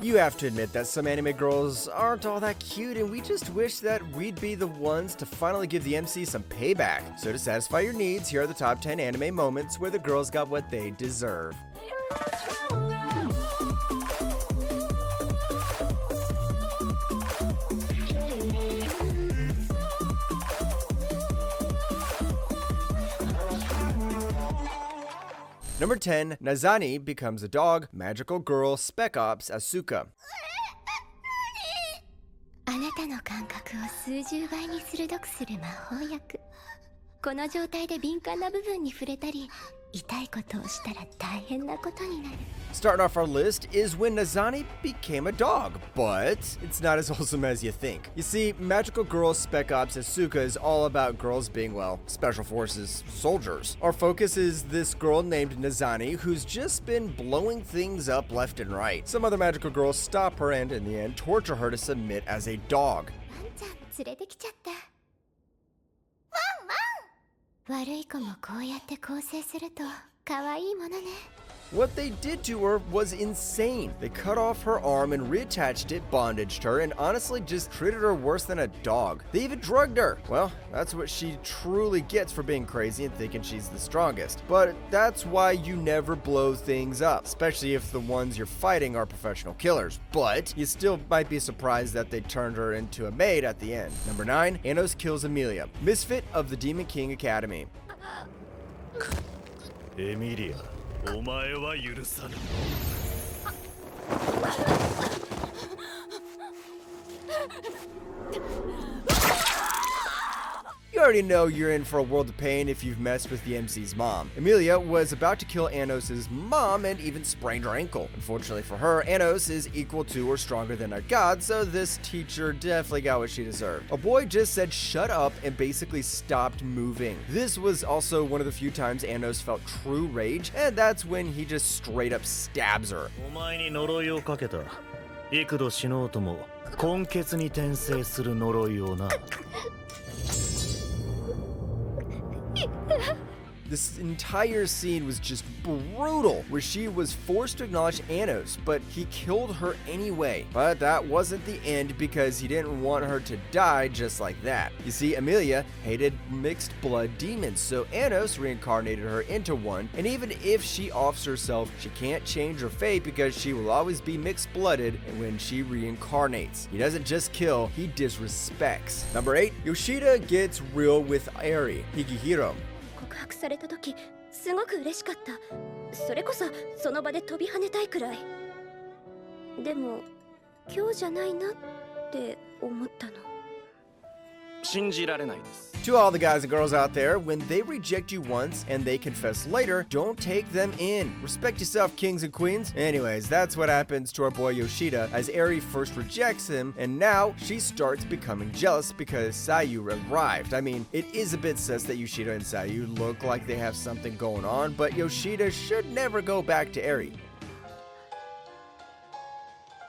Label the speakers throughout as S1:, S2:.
S1: You have to admit that some anime girls aren't all that cute, and we just wish that we'd be the ones to finally give the MC some payback. So to satisfy your needs, here are the top 10 anime moments where the girls got what they deserve. Number 10, Nazani becomes a dog, magical girl, Spec Ops, Asuka.
S2: あなたの感覚を数十倍に鋭くする魔法薬。この状態で敏感な部分に触れたり、痛いことをしたら大変なことになる。
S1: Starting off our list is when Nazani became a dog, but it's not as wholesome as you think. You see, Magical Girl Spec Ops Asuka is all about girls being, well, special forces soldiers. Our focus is this girl named Nazani who's just been blowing things up left and right. Some other magical girls stop her and, in the end, torture her to submit as a dog.
S2: ワンちゃん連れてきちゃった。ワンワン。悪い子もこうやって構成すると可愛いものね。
S1: What they did to her was insane. They cut off her arm and reattached it, bondaged her, and honestly just treated her worse than a dog. They even drugged her. Well, that's what she truly gets for being crazy and thinking she's the strongest. But that's why you never blow things up, especially if the ones you're fighting are professional killers. But you still might be surprised that they turned her into a maid at the end. Number 9, Anos kills Emilia, misfit of the Demon King Academy.
S3: Emilia. お前は許さぬ。
S1: You already know you're in for a world of pain if you've messed with the MC's mom. Emilia was about to kill Anos' mom and even sprained her ankle. Unfortunately for her, Anos is equal to or stronger than a god, so this teacher definitely got what she deserved. A boy just said shut up and basically stopped moving. This was also one of the few times Anos felt true rage, and that's when he just straight up stabs her.
S3: お前に呪いをかけた。幾度死のうとも根血に転生する呪いをな。
S1: This entire scene was just brutal, where she was forced to acknowledge Anos, but he killed her anyway. But that wasn't the end because he didn't want her to die just like that. You see, Emilia hated mixed blood demons, so Anos reincarnated her into one, and even if she offs herself, she can't change her fate because she will always be mixed blooded when she reincarnates. He doesn't just kill, he disrespects. Number 8, Yoshida gets real with Eri, Higihiro.
S2: 告白された時すごく嬉しかった。それこそその場で飛び跳ねたいくらい。でも今日じゃないなって思ったの。
S3: 信じられないです。
S1: To all the guys and girls out there, when they reject you once and they confess later, don't take them in. Respect yourself, kings and queens. Anyways, that's what happens to our boy Yoshida as Eri first rejects him, and now she starts becoming jealous because Sayu arrived. I mean, it is a bit sus that Yoshida and Sayu look like they have something going on, but Yoshida should never go back to Eri.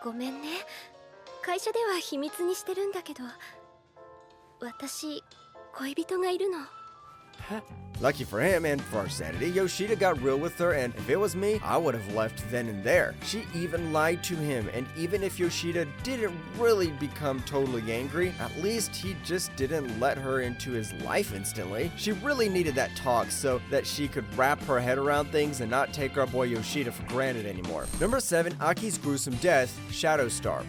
S2: ごめんね。会社では秘密にしてるんだけど、私恋人がいるの。
S1: Lucky for him and for our sanity, Yoshida got real with her, and if it was me, I would have left then and there. She even lied to him, and even if Yoshida didn't really become totally angry, at least he just didn't let her into his life instantly. She really needed that talk so that she could wrap her head around things and not take our boy Yoshida for granted anymore. Number 7, Aki's gruesome death, Shadow Star.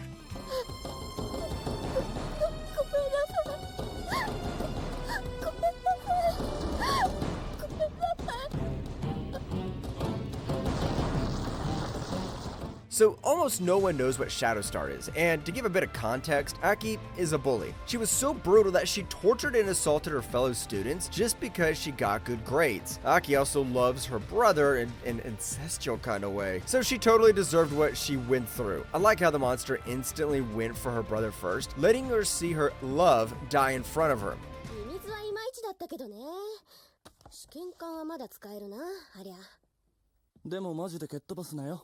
S1: So almost no one knows what Shadow Star is, and to give a bit of context, Aki is a bully. She was so brutal that she tortured and assaulted her fellow students just because she got good grades. Aki also loves her brother in an incestual kind of way, so she totally deserved what she went through. I like how the monster instantly went for her brother first, letting her see her love die in front of her.
S4: ミミズはいまいちだったけどね。試験管はまだ使えるな、ありゃ。
S5: でもマジで蹴っ飛ばすなよ。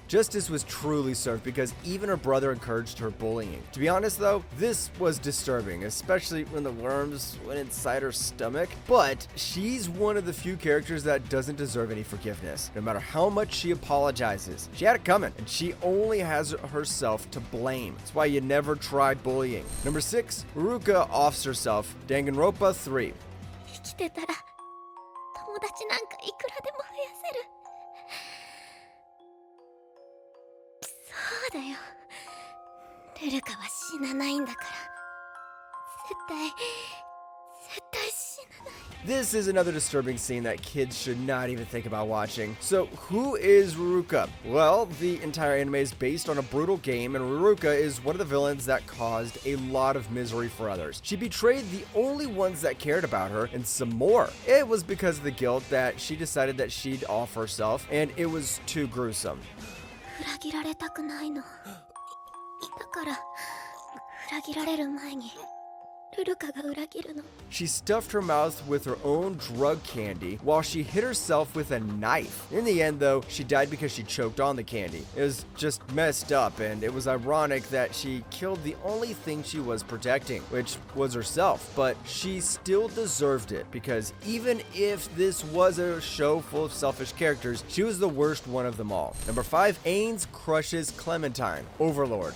S1: Justice was truly served because even her brother encouraged her bullying. To be honest though, this was disturbing, especially when the worms went inside her stomach. But she's one of the few characters that doesn't deserve any forgiveness. No matter how much she apologizes, she had it coming, and she only has herself to blame. That's why you never try bullying. Number 6, Ruka offs herself, Danganronpa 3.
S2: 生きてたら友達なんかいくらでも増やせる。そうだよ。ルルカは死なないんだから。絶対死なない。
S1: This is another disturbing scene that kids should not even think about watching. So, who is Ruruka? Well, the entire anime is based on a brutal game, and Ruruka is one of the villains that caused a lot of misery for others. She betrayed the only ones that cared about her, and some more. It was because of the guilt that she decided that she'd off herself, and it was too gruesome.
S2: 裏切られたくないの。だから裏切られる前に。
S1: She stuffed her mouth with her own drug candy while she hit herself with a knife. In the end, though, she died because she choked on the candy. It was just messed up, and it was ironic that she killed the only thing she was protecting, which was herself. But she still deserved it, because even if this was a show full of selfish characters, she was the worst one of them all. Number 5, Ains crushes Clementine, Overlord.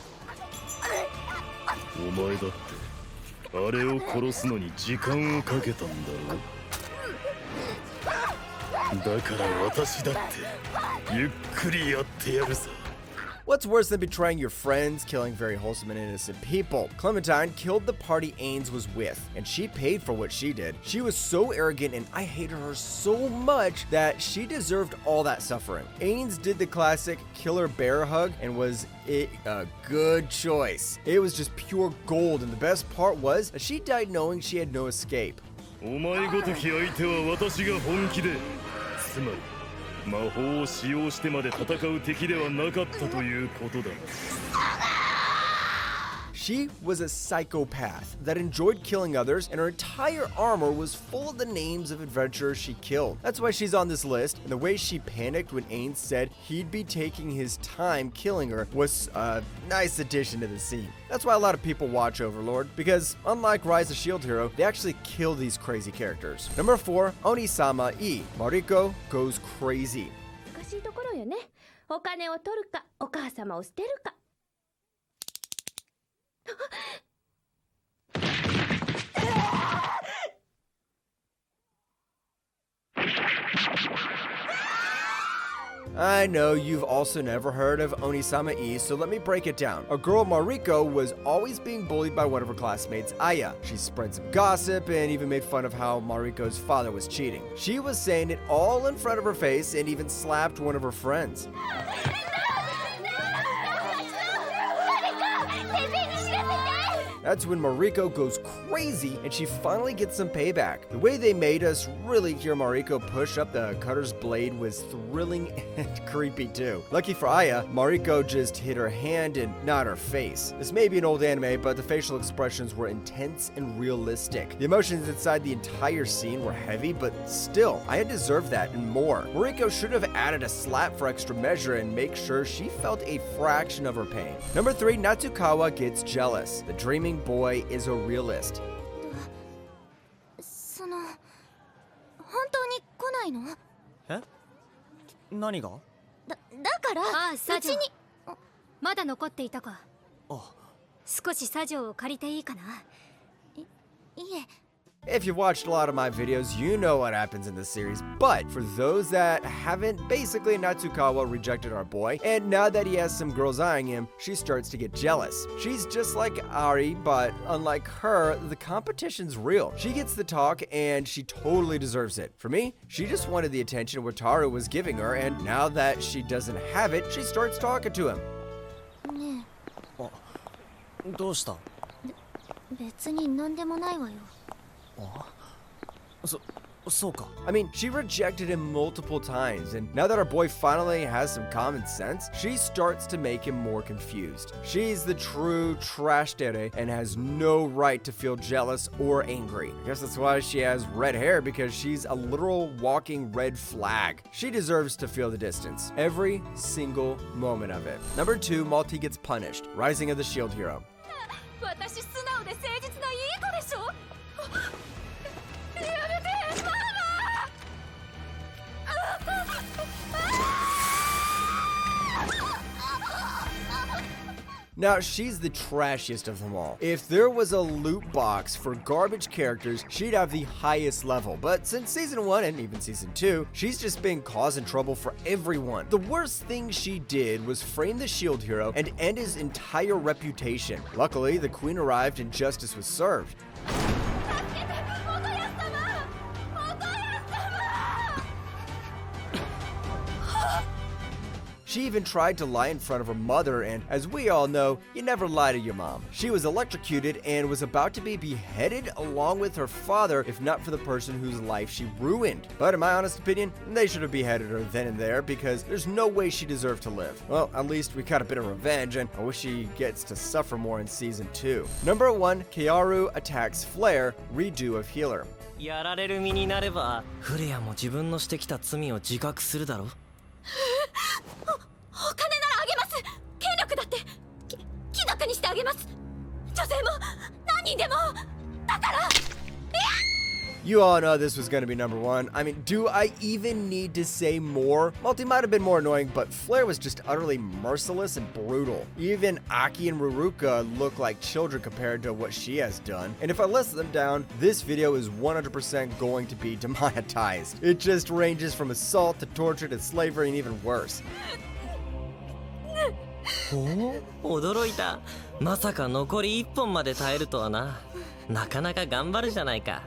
S3: あれを殺すのに時間をかけたんだろ。だから私だってゆっくりやってやるさ。
S1: What's worse than betraying your friends, killing very wholesome and innocent people? Clementine killed the party Ains was with, and she paid for what she did. She was so arrogant, and I hated her so much that she deserved all that suffering. Ains did the classic killer bear hug, and was it a good choice. It was just pure gold, and the best part was that she died knowing she had no escape.
S3: お前ごとき相手は私が本気で、つまり魔法を使用してまで戦う敵ではなかったということだ。
S1: She was a psychopath that enjoyed killing others, and her entire armor was full of the names of adventurers she killed. That's why she's on this list, and the way she panicked when Ains said he'd be taking his time killing her was a nice addition to the scene. That's why a lot of people watch Overlord, because unlike Rise of Shield Hero, they actually kill these crazy characters. Number 4, Onisama E. Mariko goes crazy.
S5: 難しいところよね。お金を取るか、お母様を捨てるか。
S1: I know you've also never heard of Onisama E, so let me break it down. Our girl Mariko was always being bullied by one of her classmates, Aya. She spread some gossip and even made fun of how Mariko's father was cheating. She was saying it all in front of her face and even slapped one of her friends. That's when Mariko goes crazy and she finally gets some payback. The way they made us really hear Mariko push up the cutter's blade was thrilling and creepy too. Lucky for Aya, Mariko just hit her hand and not her face. This may be an old anime, but the facial expressions were intense and realistic. The emotions inside the entire scene were heavy, but still, Aya deserved that and more. Mariko should have added a slap for extra measure and make sure she felt a fraction of her pain. Number 3, Natsukawa gets jealous. The dreaming boy is a realist.
S2: その本当に来ないの？
S6: え？何が？
S2: だから
S5: ああ、サジョ
S2: うちに
S5: まだ残っていたか。
S6: あ、
S5: 少しサジョを借りていいかな。
S2: いえ。
S1: If you've watched a lot of my videos, you know what happens in this series, but for those that haven't, basically Natsukawa rejected our boy, and now that he has some girls eyeing him, she starts to get jealous. She's just like Ari, but unlike her, the competition's real. She gets the talk, and she totally deserves it. For me, she just wanted the attention Wataru was giving her, and now that she doesn't have it, she starts talking to him.
S2: ね
S6: あ、どうした？
S2: え、別に何でもないわよ。
S6: そうか。
S1: I mean, she rejected him multiple times, and now that our boy finally has some common sense, she starts to make him more confused. She's the true trash dere and has no right to feel jealous or angry. I guess that's why she has red hair, because she's a literal walking red flag. She deserves to feel the distance, every single moment of it. Number 2, Malty gets punished. Rising of the Shield Hero.
S2: 私素直で誠実ないい子でしょ。やめて、ママ。 Now, she's the trashiest of them all. If there was a loot box for garbage characters, she'd have the highest level. But since season 1 and even season 2, she's just been causing trouble for everyone. The worst thing she did was frame the shield hero and end his entire reputation. Luckily, the queen arrived and justice was served. She even tried to lie in front of her mother, and as we all know, you never lie to your mom. She was electrocuted and was about to be beheaded along with her father if not for the person whose life she ruined. But in my honest opinion, they should have beheaded her then and there, because there's no way she deserved to live. Well, at least we got a bit of revenge, and I wish she gets to suffer more in season 2. Number 1, Kiaru attacks Flare, redo of healer.
S6: やられる身になればフレアも自分のしてきた罪を自覚するだろ。
S2: お金ならあげます。権力だって貴族にしてあげます。女性も何人でも。だから。
S1: You all know this was going to be number 1. I mean, do I even need to say more? Multi might have been more annoying, but Flare was just utterly merciless and brutal. Even Aki and Ruruka look like children compared to what she has done. And if I list them down, this video is 100% going to be demonetized. It just ranges from assault to torture to slavery and even worse.
S6: 驚いた。まさか残り1本まで耐えるとはな。なかなか頑張るじゃないか。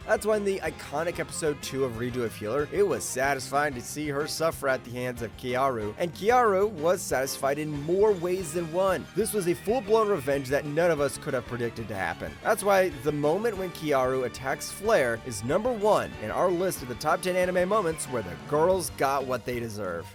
S1: That's why in the iconic episode 2 of Redo of Healer, it was satisfying to see her suffer at the hands of Kiaru, and Kiaru was satisfied in more ways than one. This was a full-blown revenge that none of us could have predicted to happen. That's why the moment when Kiaru attacks Flare is number 1 in our list of the top 10 anime moments where the girls got what they deserve.